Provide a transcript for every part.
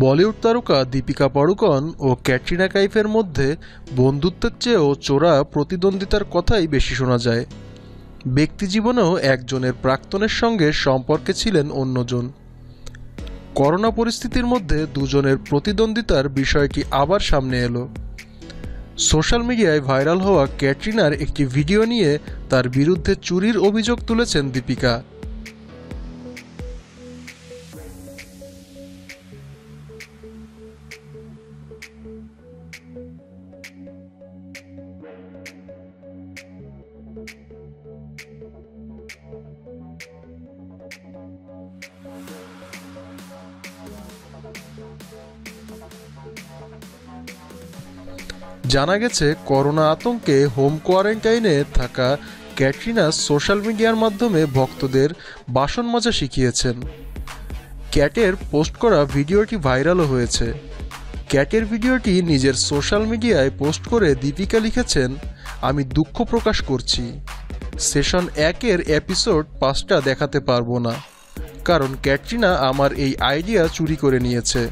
বলিউড তারকা দীপিকা পাড়ুকোন ও ক্যাটরিনা কাইফের মধ্যে বন্ধুত্বের চেয়েও চোরা প্রতিদ্বন্দ্বিতার কথাই বেশি শোনা যায়। ব্যক্তিজীবনেও একজনের প্রাক্তনের সঙ্গে সম্পর্কে ছিলেন অন্যজন। করোনা পরিস্থিতির মধ্যে দুজনের প্রতিদ্বন্দ্বিতার বিষয়টি আবার সামনে এলো। সোশ্যাল মিডিয়ায় ভাইরাল হওয়া ক্যাটরিনার একটি ভিডিও নিয়ে তার বিরুদ্ধে চুরির অভিযোগ তুলেছেন দীপিকা। জানা গেছে, করোনা আতঙ্কে হোম কোয়ারেন্টাইনে থাকা ক্যাটরিনা সোশ্যাল মিডিয়ার মাধ্যমে ভক্তদের বাসন মাজা শিখিয়েছেন। ক্যাটের পোস্ট করা ভিডিওটি ভাইরালও হয়েছে। ক্যাটের ভিডিওটি নিজের সোশ্যাল মিডিয়ায় পোস্ট করে দীপিকা লিখেছেন, আমি দুঃখ প্রকাশ করছি, সেশন 1-এর এপিসোড 5টা দেখাতে পারবো না, কারণ ক্যাটরিনা আমার এই আইডিয়া চুরি করে নিয়েছে।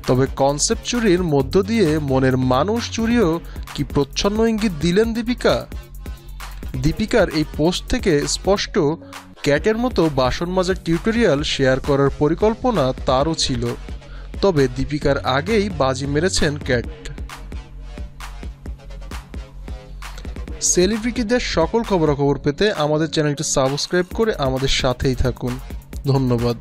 তবে কনসেপ্ট চুরির মধ্য দিয়ে মনের মানুষ চুরিও কি প্রচ্ছন্ন ইঙ্গিত দিলেন দীপিকা? দীপিকার এই পোস্ট থেকে স্পষ্ট, ক্যাটের মতো বাসন মাজার টিউটোরিয়াল শেয়ার করার পরিকল্পনা তারও ছিল। তবে দীপিকার আগেই বাজি মেরেছেন ক্যাট। সেলিব্রিটিদের সকল খবরাখবর পেতে আমাদের চ্যানেলটি সাবস্ক্রাইব করে আমাদের সাথেই থাকুন। ধন্যবাদ।